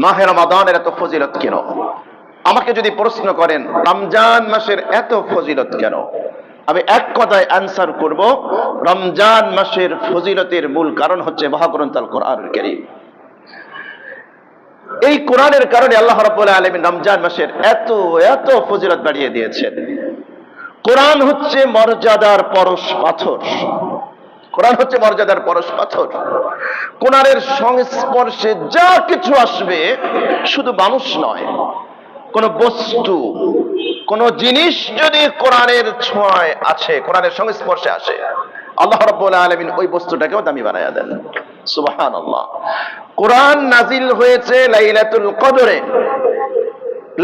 মাহে রমাদানের এত ফজিলত কেন? আমাকে যদি প্রশ্ন করেন রমজান মাসের এত ফজিলত কেন, আমি এক কথায় অ্যান্সার করব, রমজান মাসের ফজিলতের মূল কারণ হচ্ছে মহাগ্রন্থ আল কোরআনুল কারীম। এই কোরআনের কারণে আল্লাহ রাব্বুল আলামিন রমজান মাসের এত এত ফজিলত বাড়িয়ে দিয়েছেন। কোরআন হচ্ছে মর্যাদার পরশ পাথর। কোরআন হচ্ছে মর্যাদার পরশ পাথর। কোরআনের সংস্পর্শে যা কিছু আসবে, শুধু মানুষ নয়, কোন বস্তু, কোন জিনিস যদি কোরআনের ছোঁয়ায় আছে, কোরআনের সংস্পর্শে আসে, আল্লাহ রাব্বুল আলামিন ওই বস্তুটাকেও দামি বানায়া দেন। সুবহানাল্লাহ। কোরআন নাজিল হয়েছে লাইলাতুল কদরে।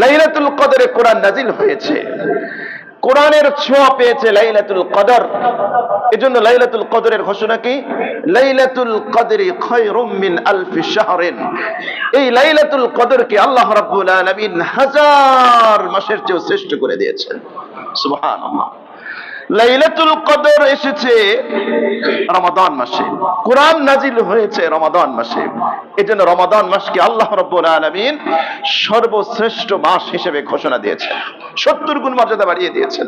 লাইলাতুল কদরে কোরআন নাজিল হয়েছে। কোরআনের ছোঁয়া পেয়েছে লাইলাতুল কদর। এজন্য লাইলাতুল কদরের ঘোষণা কি? লাইলাতুল কদরি খায়রুম মিন আলফি শাহরিন। এই লাইলাতুল কদরকে আল্লাহ রাব্বুল আলামিন হাজার মাসের চেয়ে শ্রেষ্ঠ করে দিয়েছেন। সুবহানাল্লাহ। লাইলাতুল কদর এসেছে রমাদান মাসে, কোরআন নাজিল হয়েছে রমাদান মাসে। এজন্য রমাদান মাসকে আল্লাহ রাব্বুল আলামিন সর্বশ্রেষ্ঠ মাস হিসেবে ঘোষণা দিয়েছেন, 70 গুণ মর্যাদা বাড়িয়ে দিয়েছেন।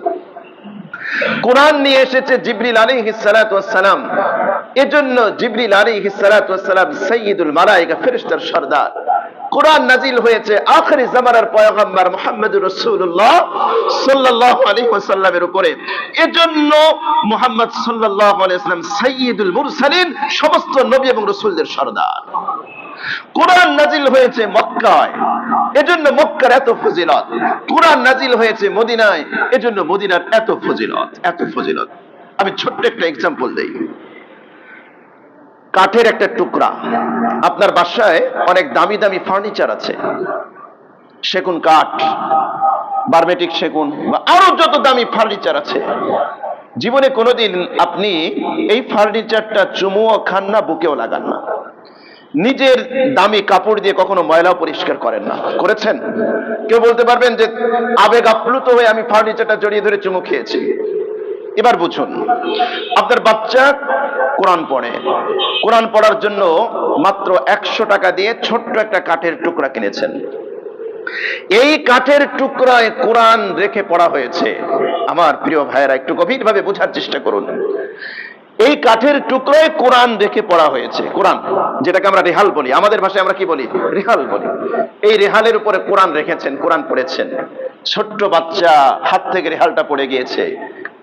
কোরআন নিয়ে এসেছে জিবরিল আলাইহিস সালাতু ওয়াস সালাম। এজন্য জিবরিল আলাইহিস সালাতু ওয়াস সালাম সাইয়্যিদুল মালায়েকা, ফেরেশতার সরদার। কোরআন নাজিল হয়েছে আখিরি জামানার পয়গম্বর মুহাম্মদুর রাসূলুল্লাহ সাল্লাল্লাহু আলাইহি ওয়াসাল্লামের উপরে। এজন্য মুহাম্মদ সাল্লাল্লাহু আলাইহি ওয়াসাল্লাম সাইয়্যিদুল মুরসালিন, সমস্ত নবী এবং রাসূলদের সরদার। কোরআন নাজিল হয়েছে মক্কায়, এজন্য মক্কার এত ফজিলত। কোরআন নাজিল হয়েছে মদিনায়, এজন্য মদিনার এত ফজিলত, এত ফজিলত। আমি ছোট্ট একটা এক্সাম্পল দেই। কাঠের একটা টুকরা, আপনার বাসায় অনেক দামি দামি ফার্নিচার আছে, সেগুন কাঠ, বার্মেটিক সেগুন বা আরো যত দামি ফার্নিচার আছে, জীবনে কোনোদিন আপনি এই ফার্নিচারটা চুমুও খান না, বুকেও লাগান না। নিজের দামি কাপড় দিয়ে কখনো ময়লা পরিষ্কার করেন না, করেছেন? কেউ বলতে পারবেন যে আবেগ আপ্লুত হয়ে আমি ফার্নিচারটা জড়িয়ে ধরে চুমু খেয়েছি? এবার বুঝুন, আপনার বাচ্চা কোরআন পড়ে, কোরআন পড়ার জন্য মাত্র 100 টাকা দিয়ে ছোট্ট একটা কাঠের টুকরা কিনেছেন। এই কাঠের টুকরায় কোরআন রেখে পড়া হয়েছে। আমার প্রিয় ভাইয়েরা, একটু গভীরভাবে বোঝার চেষ্টা করুন। এই কাঠের টুকরায় কোরআন রেখে পড়া হয়েছে। কোরআন, যেটাকে আমরা রেহাল বলি, আমাদের ভাষায় আমরা কি বলি? রেহাল বলি। এই রেহালের উপরে কোরআন রেখেছেন, কোরআন পড়েছেন। ছোট্ট বাচ্চা হাত থেকে রেহালটা পড়ে গিয়েছে,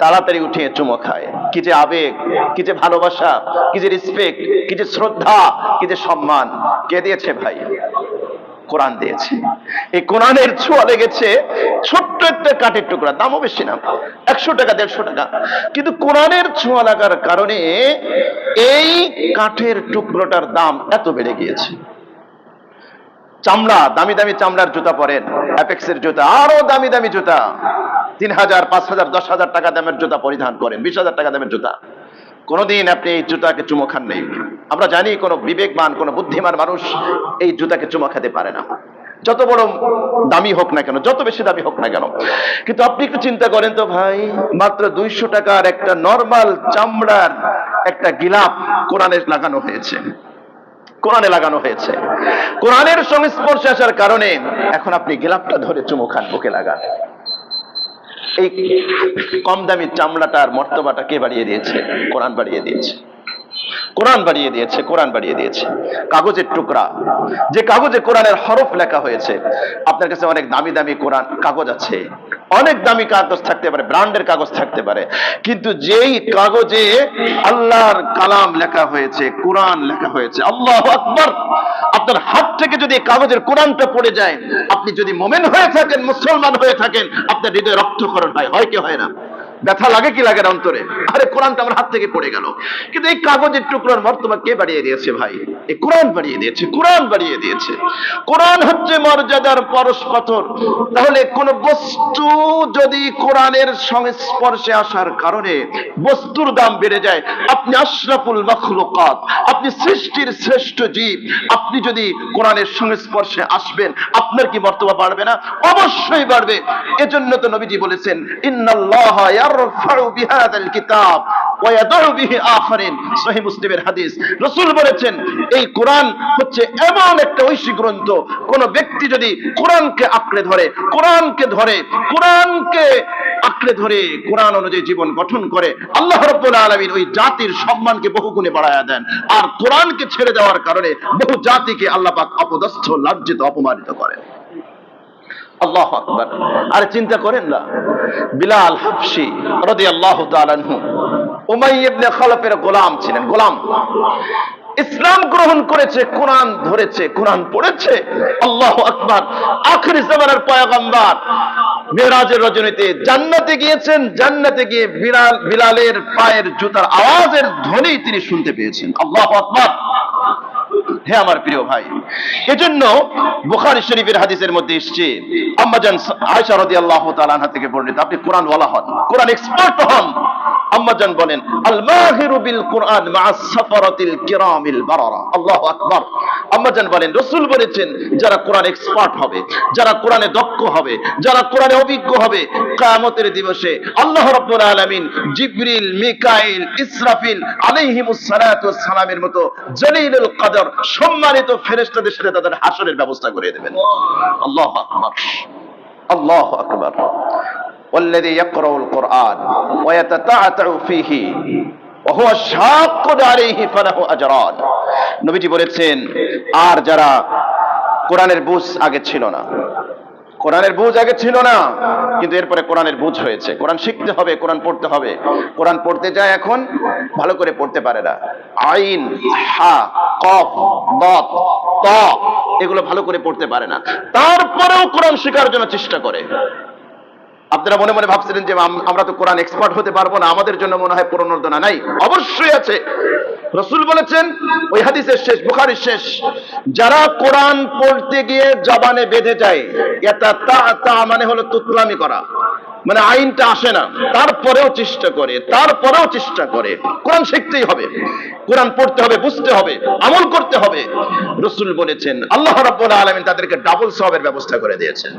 তাড়াতাড়ি উঠিয়ে চুমো খায়। কি যে আবেগ, কি যে ভালোবাসা, কি যে রেসপেক্ট, কি যে শ্রদ্ধা, কি যে সম্মান। কে দিয়েছে ভাই? কোরআন দিয়েছে। এই কোরআনের ছোঁয়া লেগেছে ছোট্ট একটা কাঠের টুকরা, দামও বেশি না, 100 টাকা 150 টাকা, কিন্তু কোরআনের ছোঁয়া লাগার কারণে এই কাঠের টুকরোটার দাম এত বেড়ে গিয়েছে। চামড়া, দামি দামি চামড়ার জুতা পরেন, অ্যাপেক্সের জুতা, আরো দামি দামি জুতা, 3000, 5000, 10,000 টাকা দামের জুতা পরিধান করেন, 20,000 টাকা দামের জুতা। কোনদিন আপনি এই জুতাকে চুমো খান নেই। আমরা জানি কোন বিবেকবান, কোন বুদ্ধিমান মানুষ এই জুতাকে চুমো খেতে পারে না, যত বড় দামি হোক না কেন, যত বেশি দামি হোক না কেন। কিন্তু আপনি একটু চিন্তা করেন তো ভাই, মাত্র 200 টাকার একটা নরমাল চামড়ার একটা গিলাপ কোরআনে লাগানো হয়েছে, কোরআনে লাগানো হয়েছে। কোরআনের সংস্পর্শে আসার কারণে এখন আপনি গিলাপটা ধরে চুমো খান, বুকে লাগান। এই কম দামি চামড়াটার মর্তবাটা কে বাড়িয়ে দিয়েছে? কোরআন বাড়িয়ে দিয়েছে, কোরআন বাড়িয়ে দিয়েছে, কোরআন বাড়িয়ে দিয়েছে। কাগজের টুকরা, যে কাগজে কোরআনের হরফ লেখা হয়েছে। আপনার কাছে অনেক দামি দামি কোরআন কাগজ আছে, অনেক দামি কাগজ থাকতে পারে, ব্র্যান্ডের কাগজ থাকতে পারে, কিন্তু যেই কাগজে আল্লাহর কালাম লেখা হয়েছে, কোরআন লেখা হয়েছে, আল্লাহু আকবার, আপনার হাত থেকে যদি কাগজের কোরআনটা পড়ে যায়, আপনি যদি মুমিন হয়ে থাকেন, মুসলমান হয়ে থাকেন, আপনার হৃদয়ে রক্তক্ষরণ হয়, হয় কি হয় না? ব্যথা লাগে কি লাগে না অন্তরে? আরে কোরআনটা আমার হাত থেকে পড়ে গেল। কিন্তু এই কাগজের টুকরোর মর্তবা কে বাড়িয়ে দিয়েছে ভাই? এই কোরআন বাড়িয়ে দিয়েছে, কোরআন বাড়িয়ে দিয়েছে। কোরআন হচ্ছে মর্যাদার পরশ পাথর। তাহলে কোন বস্তু যদি কোরআনের সংস্পর্শে আসার কারণে বস্তুর দাম বেড়ে যায়, আপনি আশরাফুল মাখলুকাত, আপনি সৃষ্টির শ্রেষ্ঠ জীব, আপনি যদি কোরআনের সংস্পর্শে আসবেন, আপনার কি মর্তবা বাড়বে না? অবশ্যই বাড়বে। এজন্য তো নবীজি বলেছেন, ইন্নাল্লাহা ইয়ারফাউ বিহাদাল কিতাব ওয়া ইয়াদউ বিহি আখারিন। সহিহ মুসলিমের হাদিস। রাসূল বলেছেন এই কোরআন হচ্ছে এমন একটা ঐশী গ্রন্থ, কোন ব্যক্তি যদি কোরআনকে আঁকড়ে ধরে, কোরআনকে আঁকড়ে ধরে কোরআন অনুযায়ী জীবন গঠন করে, আল্লাহ রাব্বুল আলামিন ওই জাতির সম্মানকে বহুগুণে বাড়ায়া দেন। আর কোরআনকে ছেড়ে দেওয়ার কারণে বহু জাতিকে আল্লাহ পাক অপদস্থ, লাজ্জিত, অপমানিত করেন। আল্লাহু আকবার। আর চিন্তা করেন না, বিলাল হাবশী রাদিয়াল্লাহু তাআলা আনহু উমাইয়া ইবনে খালফের গোলাম ছিলেন, গোলাম। ইসলাম গ্রহণ করেছে, কোরআন ধরেছে, কোরআন পড়েছে। আল্লাহু আকবার। আখির জামানার পয়গম্বর মেরাজের রজনীতে জান্নাতে গিয়েছেন, জান্নাতে গিয়ে বিলালের পায়ের জুতার আওয়াজের ধ্বনি তিনি শুনতে পেয়েছেন। আল্লাহু আকবার। হে আমার প্রিয় ভাই, এজন্য বুখারী শরীফের হাদিসের মধ্যে এসেছে, আম্মাজান আয়েশা রাদিয়াল্লাহু তাআলা আনহা থেকে বর্ণিত, আপনি কোরআন ওয়ালা হন, কোরআন এক্সপার্ট হন। আম্মাজান বলেন, আল মাহিরু বিল কোরআন মা'আস সাফারাতিল কিরামিল বারারা। আল্লাহু আকবার। আম্মাজান বলেন, রাসূল বলেছেন যারা কোরআন এক্সপার্ট হবে, যারা কোরআনে দক্ষ হবে, যারা কোরআনে অভিজ্ঞ হবে, কিয়ামতের দিবসে আল্লাহ রাব্বুল আলামিন জিবরিল, মিকাইল, ইসরাফিল আলাইহিমুস সালাতু ওয়াস সালামের মতো জলিলুল কদর সম্মানিত ফেরেশতাদের সাথে তাদের হাসরের ব্যবস্থা করে দেবেন। আল্লাহু আকবার, আল্লাহু আকবার। والذي يقرأ القرآن ويتتعتع فيه وهو شاق عليه فله أجران। নবীজি বলেছেন, আর যারা কোরআনের বুঝ আগে ছিল না, কোরআনের বুঝ আগে ছিল না, কিন্তু এরপরে কোরআনের বুঝ হয়েছে, কোরআন শিখতে হবে, কোরআন পড়তে হবে, কোরআন পড়তে যায় এখন ভালো করে পড়তে পারে না, আইন, হা, কফ, দাত, তা এগুলো ভালো করে পড়তে পারে না, তারপরেও কোরআন শেখার জন্য চেষ্টা করে। আপনারা মনে মনে ভাবছিলেন যে আমরা তো কোরআন এক্সপার্ট হতে পারবো না, আমাদের জন্য মনে হয় প্রণোদনা নাই। অবশ্যই আছে। রাসূল বলেছেন ওই হাদিসের শেষ, বুখারীর শেষ, যারা কোরআন পড়তে গিয়ে জবানে বেঁধে যায়, এটা তা মানে হলো তুতলামি করা, মানে আইনটা আসে না, তারপরেও চেষ্টা করে কোরআন শিখতেই হবে, কোরআন পড়তে হবে, বুঝতে হবে, আমল করতে হবে। রাসূল বলেছেন আল্লাহ রাব্বুল আলামিন তাদেরকে ডাবল সওয়াবের ব্যবস্থা করে দিয়েছেন।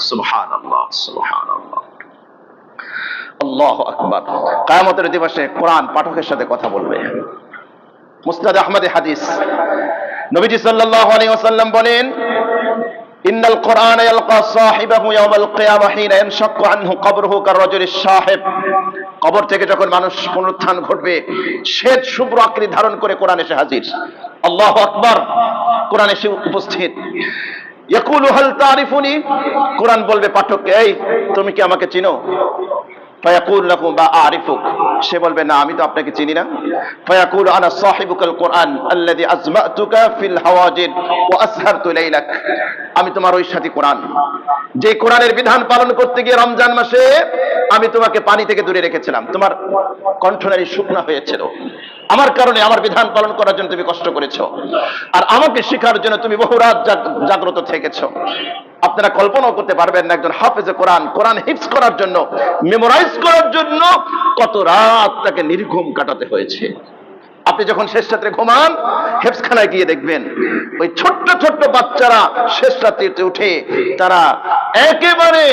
সুবহানাল্লাহ, সুবহানাল্লাহ, আল্লাহু আকবার। কিয়ামতের দিবসে কোরআন পাঠকের সাথে কথা বলবে। মুসনাদ আহমদে হাদিস, নবীজি সাল্লাল্লাহু আলাইহি ওয়াসাল্লাম বলেন, ইন্নাল কোরআন ইয়ালকা সাহিবাহু ইয়াওমাল কিয়ামাহ হিনা ইয়ানশাক্কু আনহু কবরুহু কাররাজুলিশ শাহিব। কবর থেকে যখন মানুষ পুনরুত্থান ঘটবে, শ্বেত শুভ্র আকৃতি ধারণ করে কোরআন এসে হাজির। আল্লাহু আকবার। কোরআন এসে উপস্থিত। ইয়াকুলু হাল তারিফুনি, কোরআন বলবে পাঠককে, এই তুমি কি আমাকে চিনো? ফায়াকুল লাহু বা আরিফুক, সে বলবে না, আমি তো আপনাকে চিনি না। ফায়াকুল আনা সাহিবুকাল কোরআন আল্লাযী আজমাতুকা ফিল হাওয়াজির ওয়া আসহারতু লাইলাক, আমি তোমার ওই সাথী কোরআন, যে কোরআনের বিধান পালন করতে গিয়ে রমজান মাসে আমি তোমাকে পানি থেকে দূরে রেখেছিলাম, তোমার কণ্ঠনালী শুকনা হয়েছিল, আমার কারণে, আমার বিধান পালন করার জন্য তুমি কষ্ট করেছো, আর আমাকে শেখার জন্য তুমি বহু রাত জাগ্রত থেকেছো। আপনারা কল্পনাও করতে পারবেন না একজন হাফেজে কোরআন, কোরআন হিফজ করার জন্য, মেমোরাইজ করার জন্য কত রাত তাকে নির্ঘুম কাটাতে হয়েছে। আপনি যখন শেষ রাত্রে ঘুমান, হেফজখানায় গিয়ে দেখবেন ওই ছোট্ট ছোট্ট বাচ্চারা শেষ রাত্রিতে উঠে তারা একেবারে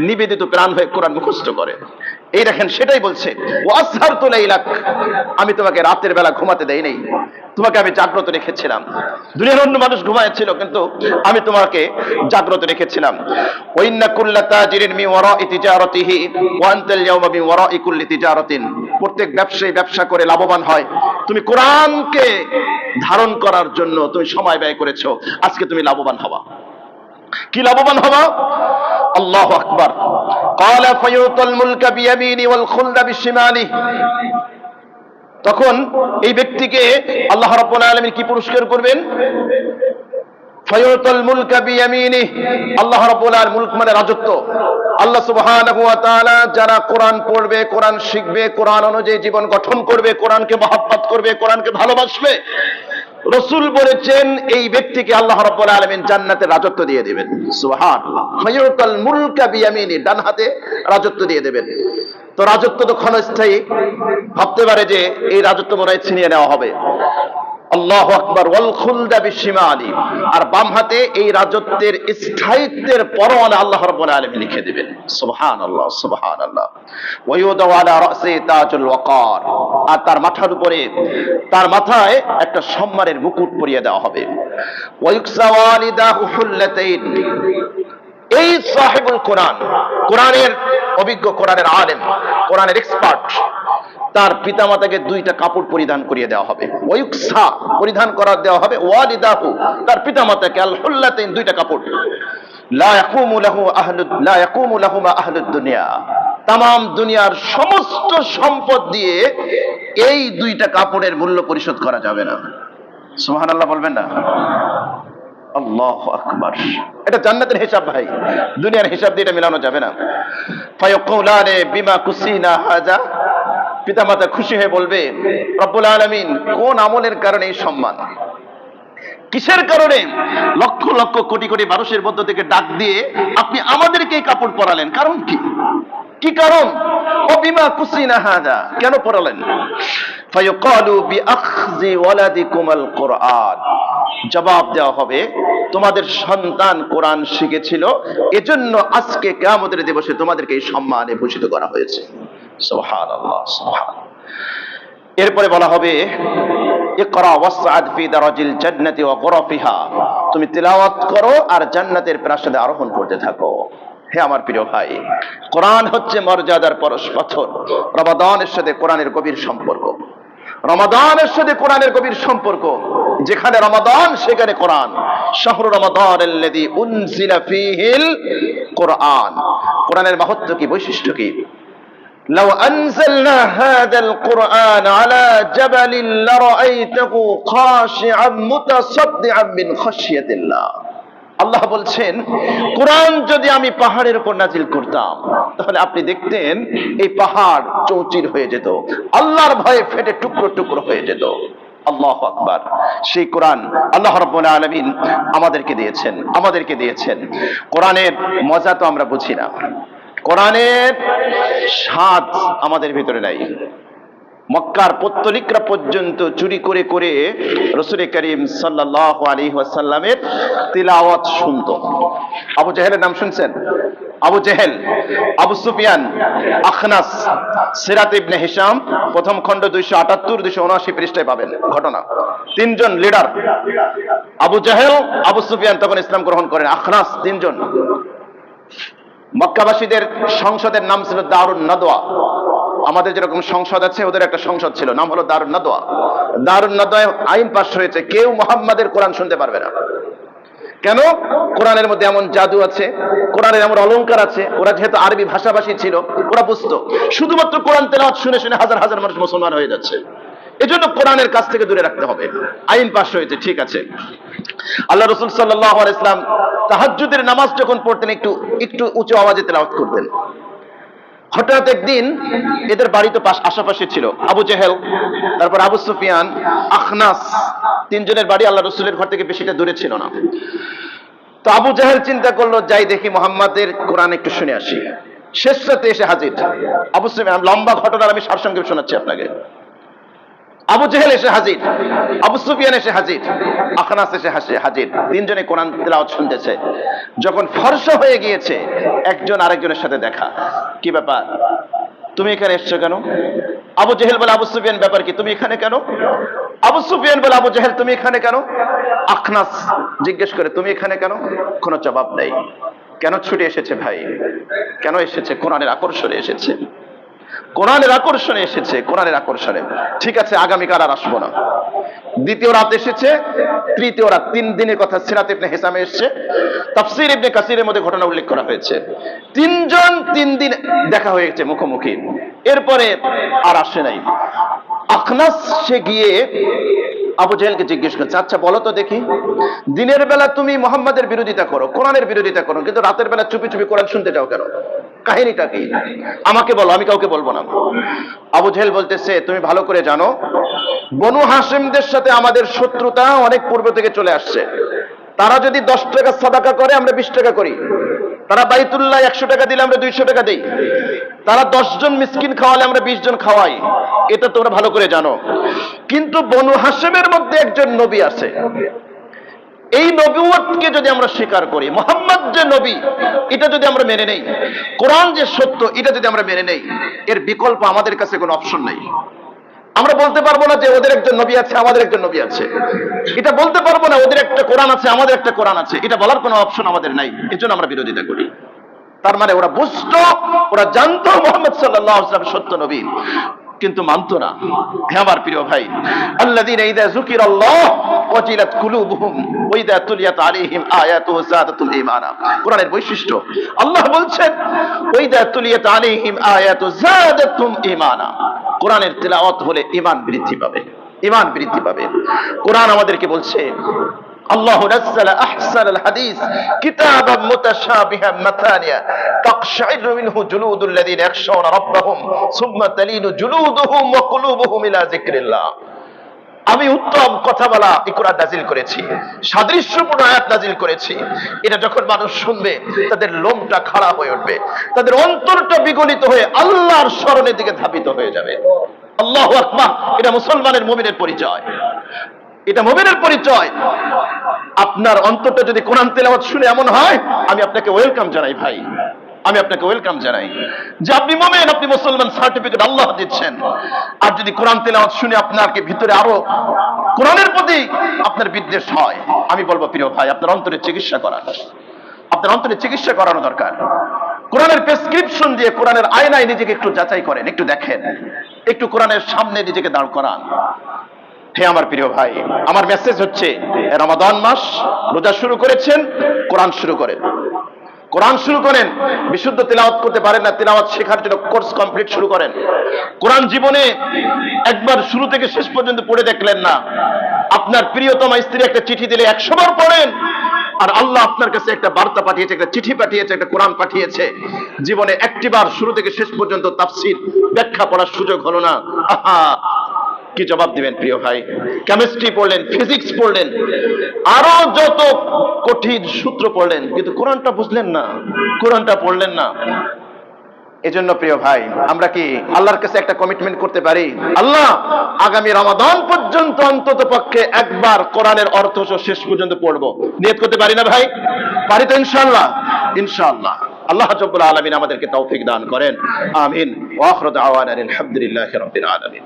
নিবেদিত প্রাণ হয়ে কোরআন মুখস্থ করে। এই দেখেন, সেটাই বলছে, ওয়াসহারতু লাইলাক, আমি তোমাকে রাতের বেলা ঘুমাতে দেই নাই, তোমাকে আমি জাগ্রত রেখেছিলাম। দুনিয়ার অন্য মানুষ ঘুমাচ্ছিল, কিন্তু আমি তোমাকে জাগ্রত রেখেছিলাম। ওয়া ইন্না কুল্লা তাজিরিন মিন ওয়ারাই তিজারাতিহি ওয়া আনতাল ইয়াওমা মিন ওয়ারাই কুল্লি তিজারাতিন, প্রত্যেক ব্যবসায়ী ব্যবসা করে লাভবান হয়, তুমি কোরআনকে ধারণ করার জন্য তুমি সময় ব্যয় করেছো, আজকে তুমি লাভবান হবা। কি লাভবান হবা? আল্লাহু আকবার। ক্বালা ফায়ুতাল মুলকা বিয়ামিনি ওয়াল খুলদা বিশিমালি, তখন এই ব্যক্তিকে আল্লাহ রাব্বুল আলামিন কি পুরস্কার করবেন? ফায়ুতাল মুলকা বিয়ামিনি, আল্লাহ রাব্বুল আলামিন, মুলক মানে রাজত্ব। আল্লাহ সুবহানাহু ওয়া তাআলা যারা কোরআন পড়বে, কোরআন শিখবে, কোরআন অনুযায়ী জীবন গঠন করবে, কোরআনকে মহব্বত করবে, কোরআনকে ভালোবাসবে, রাসূল বলেছেন এই ব্যক্তিকে আল্লাহ রাব্বুল আলামিন জান্নাতের রাজত্ব দিয়ে দিবেন। সুবহানাল্লাহ। ফায়ুতাল মুলকা বিয়ামিনি, ডান হাতে রাজত্ব দিয়ে দেবেন। তো রাজত্ব তো ক্ষণস্থায়ী, ভাবতে পারে যে এই রাজত্ব মনে হয় ছিনিয়ে নেওয়া হবে। আল্লাহু আকবার, ওয়াল খুলদা বিশিমালি, আর বাম হাতে এই রাজত্বের স্থায়িত্বের পরোয়ানা আল্লাহ রাব্বুল আলামিন লিখে দিবেন। সুবহানাল্লাহ, সুবহানাল্লাহ। ওয়া ইউদাউ আলা রাসি তাজুল ওয়াকার, আর তার মাথার উপরে, তার মাথায় একটা সম্মানের মুকুট পরিয়ে দেওয়া হবে। ওয়া ইউকসা ওয়ালিদাহু হুল্লাতাইন, এই সাহিবুল কোরআন, কোরআনের অভিজ্ঞ, কোরআনের আলেম, কোরআনের এক্সপার্ট, তার পিতামাতাকে দুইটা কাপড় পরিধান করিয়ে দেওয়া হবে। ওয়ুকসা, পরিধান করা দেওয়া হবে, ওয়ালিদাহু, তার পিতামাতাকে, আল হুল্লাতাইন, দুইটা কাপড়। লা ইয়াকুমু লাহুমা আহলুদ দুনিয়া, তামাম দুনিয়ার সমস্ত সম্পদ দিয়ে এই দুইটা কাপড়ের মূল্য পরিশোধ করা যাবে না। সুবহানাল্লাহ বলবেন না? আল্লাহু আকবার। এটা জান্নাতের হিসাব ভাই, দুনিয়ার হিসাব দিয়ে এটা মেলানো যাবে না। ফায়াকুলানে বিমা কুসিনা হাজা, পিতামাতা খুশি হয়ে বলবে, রব্বুল আলামিন কোন আমলের কারণে এই সম্মান, কিসের কারণে লক্ষ লক্ষ কোটি কোটি মানুষের মধ্য থেকে ডাক দিয়ে আপনি আমাদেরকে এই কাপড় পরালেন, কারণ কি? কি কারণ? ও বিমা কুসিনা হাজা, কেন পরালেন? ফায়াকালু বিআখযি ওয়ালাদিকুমাল কুরআন, জবাব দেওয়া হবে, তোমাদের সন্তান কোরআন শিখেছিল, এজন্য আজকে কিয়ামতের দিবসে তোমাদেরকে এই সম্মানে ভূষিত করা হয়েছে। সুবহানাল্লাহ, সুবহানাল্লাহ। এরপরে বলা হবে, ইকরা ওয়াসআদ ফি দারাজিল জান্নাতি ওয়া গুরাফিহা, তুমি তিলাওয়াত করো আর জান্নাতের প্রাসাদে আরোহণ করতে থাকো। হে আমার প্রিয় ভাই, কোরআন হচ্ছে মর্যাদার পরশ পাথর। রমাদানের সাথে কোরআনের গভীর সম্পর্ক, রমাদানের সাথে কোরআনের গভীর সম্পর্ক। যেখানে রমাদান সেখানে কোরআন। শাহরু রমাদান আল্লাযী উনজিলা ফীহিল কোরআন, কোরআনের মাহাত্ম্য কি, বৈশিষ্ট্য কি? লাউ আনজালনা হাযাল কুরআন আলা জাবালিন লারাআইতাহু খাশিআম মুতাসাদ্দিআম মিন খাশিয়াতিল্লাহ। আল্লাহ বলছেন, কোরআন যদি আমি পাহাড়ের উপর নাজিল করতাম তাহলে আপনি দেখতেন এই পাহাড় চৌচির হয়ে যেত, আল্লাহর ভয়ে ফেটে টুকরো টুকরো হয়ে যেত। আল্লাহু আকবার। সেই কোরআন আল্লাহ রাব্বুল আলামিন আমাদেরকে দিয়েছেন। কোরআনের মজা তো আমরা বুঝি না, কোরআনের স্বাদ আমাদের ভিতরে নাই। মক্কার পত্তলিকরা পর্যন্ত চুরি করে করে রাসূল করিম সাল্লাল্লাহু আলাইহি ওয়াসাল্লামের তিলাওয়াত শুনতো। আবু জেহেলের নাম শুনছেন? আবু জেহেল, আবু সুফিয়ান, আখনাস, সিরাত ইবনে হিশাম, প্রথম খণ্ড 278 279 পৃষ্ঠায় পাবেন ঘটনা। তিনজন লিডার, আবু জেহেল, আবু সুফিয়ান তখন ইসলাম গ্রহণ করেন, আখনাস, তিনজন। মক্কাবাসীদের সংসদের নাম ছিল দারুন নাদওয়া। আমাদের যেরকম সংসদ আছে, ওদের একটা সংসদ ছিল, নাম হলো দারুন নাদওয়া। দারুন নাদওয়ায় আইন পাস হয়েছে, কেউ মুহাম্মাদের কোরআন শুনতে পারবে না। কেন? কোরআনের মধ্যে এমন জাদু আছে, কোরআনের এমন অলংকার আছে। ওরা যেহেতু আরবি ভাষাভাষী ছিল, ওরা বুঝতো শুধুমাত্র কোরআন তেলাওয়াত শুনে শুনে হাজার হাজার মানুষ মুসলমান হয়ে যাচ্ছে, এজন্য কোরআনের কাছ থেকে দূরে রাখতে হবে। আইন পাস হয়েছে, ঠিক আছে। আল্লাহ রাসূল সাল্লাল্লাহু আলাইহি ওয়াসাল্লাম তাহাজ্জুদের নামাজ যখন পড়তেন একটু একটু উঁচু আওয়াজে তেলাওয়াত করতেন। হঠাৎ একদিন এদের বাড়ি তো আশেপাশে ছিল, আবু জেহেল, তারপর আবু সুফিয়ান, আখনাস, তিনজনের বাড়ি আল্লাহ রাসূলের ঘর থেকে বেশিটা দূরে ছিল না। তো আবু জেহেল চিন্তা করলো, যাই দেখি মুহাম্মাদের কোরআন একটু শুনে আসি। শেষ রাতে এসে হাজির আবু সুফিয়ান। লম্বা ঘটনার আমি সারসংক্ষেপ শোনাচ্ছি আপনাকে। আবু জেহেল এসে হাজির, আবু সুফিয়ান এসে হাজির, আখনাস এসে হাজির, তিনজনে কোরআন তেলাওয়াত শুনতেছে। যখন ফর্সা হয়ে গিয়েছে, একজন আরেকজনের সাথে দেখা। কি ব্যাপার, তুমি এখানে এসছো কেন? আবু জেহেল বলে, আবু সুফিয়ান, ব্যাপার কি, তুমি এখানে কেন? আবু সুফিয়ান বলে, আবু জেহেল, তুমি এখানে কেন? আখনাস জিজ্ঞেস করে, তুমি এখানে কেন? কোনো জবাব নেই। কেন ছুটে এসেছে ভাই? কেন এসেছে? কোরআনের আকর্ষণে এসেছে, কোরআনের আকর্ষণে এসেছে, কোরআনের আকর্ষণে। ঠিক আছে, আগামীকাল আর আসবো না। দ্বিতীয় রাত এসেছে, তৃতীয় রাত, 3 দিনের কথা সিরাত ইবনে হিশামে এসেছে, তাফসীর ইবনে কাসিরের মধ্যে ঘটনা উল্লেখ করা হয়েছে। 3 জন 3 দিন দেখা হয়েছে মুখোমুখি, এরপরে আর আসে নাই। আখনাস সে গিয়ে আবু জেহেলকে জিজ্ঞেস করছে, আচ্ছা বলো তো দেখি, দিনের বেলা তুমি মুহাম্মাদের বিরোধিতা করো, কোরআনের বিরোধিতা করো, কিন্তু রাতের বেলা চুপি চুপি কোরআন শুনতে যাও কেন? কাহিনীটা কি? আমাকে বলো, আমি কাউকে বলবো না। আবু জেহেল বলতেছে, তুমি ভালো করে জানো, বনু হাশিমদের সাথে আমাদের শত্রুতা অনেক পূর্ব থেকে চলে আসছে। তারা যদি 10 টাকা সাদাকা করে, আমরা 20 টাকা করি। তারা বাইতুল্লাহ 100 টাকা দিলে আমরা 200 টাকা দেই। তারা 10 জন মিসকিন খাওয়ালে আমরা 20 জন খাওয়াই। এটা তোমরা ভালো করে জানো। কিন্তু বনু হাশেমের মধ্যে একজন নবী আছে। এই নবুয়তকে যদি আমরা স্বীকার করি, মুহাম্মদ যে নবী এটা যদি আমরা মেনে নেই, কোরআন যে সত্য এটা যদি আমরা মেনে নেই, এর বিকল্প আমাদের কাছে কোনো অপশন নেই। আমরা বলতে পারবো না যে ওদের একজন নবী আছে, আমাদের একজন নবী আছে। এটা বলতে পারবো না ওদের একটা কোরআন আছে, আমাদের একটা কোরআন আছে। এটা বলার কোনো অপশন আমাদের নাই। এজন্য আমরা বিরোধিতা করি। তার মানে ওরা বুঝতো, ওরা জানতো মুহাম্মদ সাল্লাল্লাহু আলাইহি ওয়াসাল্লাম সত্য নবী, কিন্তু মানতো না। হ্যাঁ আমার প্রিয় ভাই, আল্লাযীনা ইযা যুকিরাল্লাহ ওয়াজিলাত কুলুবুহুম ওয়া ইযা তুলিয়াত আলাইহিম আয়াতুহু যাদাতুহুম ঈমানা। কোরআনের বৈশিষ্ট্য আল্লাহ বলছেন ওয়া ইযা তুলিয়াত আলাইহিম আয়াতুহু যাদাতুহুম ঈমানা। কোরআনের তিলাওয়াত হলে ঈমান বৃদ্ধি পাবে, ঈমান বৃদ্ধি পাবে। কোরআন আমাদেরকে বলছে আল্লাহু নাযালা আহসানাল হাদিস কিতাবাম মুতাশাবিহাম মাথানিয়া তাকশাইরু মিনহু জুলুদুল লাযিনা ইয়াখশাউনা রাব্বাহুম সুম্মা তালিনু জুলুদুহুম ওয়া কুলুবুহুম ইলা যিকরিল্লাহ। আমি উত্তম কথা বলা এই কোরআন নাজিল করেছি, সাদৃশ্যপূর্ণ আয়াত নাজিল করেছি। এটা যখন মানুষ শুনবে তাদের লোমটা খাড়া হয়ে উঠবে, তাদের অন্তরটা বিগলিত হয়ে আল্লাহর স্মরণের দিকে ধাবিত হয়ে যাবে। আল্লাহু আকবার। এটা মুসলমানের মুমিনের পরিচয়, এটা মুমিনের পরিচয়। আপনার অন্তরটা যদি কোরআন তেলাওয়াত শুনে এমন হয়, আমি আপনাকে ওয়েলকাম জানাই ভাই, আমি আপনাকে ওয়েলকাম জানাই যে আপনি মুমিন, আপনি মুসলমান সার্টিফিকেট আল্লাহ দিচ্ছেন। আর যদি কোরআন তেলাওয়াত শুনে আপনাকে ভিতরে আরো কোরআনের প্রতি আপনার বিদ্বেষ হয়, আমি বলবো প্রিয় ভাই আপনার অন্তরের চিকিৎসা করান, আপনার অন্তরের চিকিৎসা করানো দরকার। কোরআনের প্রেসক্রিপশন দিয়ে কোরআনের আয়নায় নিজেকে একটু যাচাই করেন, একটু দেখেন, একটু কোরআনের সামনে নিজেকে দাঁড় করান। হে আমার প্রিয় ভাই, আমার মেসেজ হচ্ছে রমাদান মাস, রোজা শুরু করেছেন, কোরআন শুরু করেন, কোরআন শুরু করেন। বিশুদ্ধ তিলাওয়াত করতে পারেন না, তিলাওয়াত শেখার জন্য কোর্স কমপ্লিট শুরু করেন। কোরআন জীবনে একবার শুরু থেকে শেষ পর্যন্ত পড়ে দেখলেন না, আপনার প্রিয়তমা স্ত্রী একটা চিঠি দিলে 100 বার পড়েন। আর আল্লাহ আপনার কাছে একটা বার্তা পাঠিয়েছে, একটা চিঠি পাঠিয়েছে, একটা কোরআন পাঠিয়েছে, জীবনে একটিবার শুরু থেকে শেষ পর্যন্ত তাফসীর ব্যাখ্যা পড়ার সুযোগ হলো না। আহা, কি জবাব দিবেন প্রিয় ভাই? কেমিস্ট্রি পড়লেন, ফিজিক্স পড়লেন, আরো যত কঠিন সূত্র পড়লেন, কিন্তু কোরআনটা বুঝলেন না, কোরআনটা পড়লেন না। এজন্য প্রিয় ভাই আমরা কি আল্লাহর কাছে একটা কমিটমেন্ট করতে পারি? আল্লাহ আগামী রমাদান পর্যন্ত অন্তত পক্ষে একবার কোরআনের অর্থ শেষ পর্যন্ত পড়বো, নিয়ত করতে পারি না ভাই? পারি তো ইনশাআল্লাহ? ইনশাআল্লাহ। আল্লাহ রাব্বুল আলামিন আমাদেরকে তৌফিক দান করেন। আমিন। ওয়া আখিরু দাওয়ানা আলহামদুলিল্লাহি রাব্বিল আলামিন।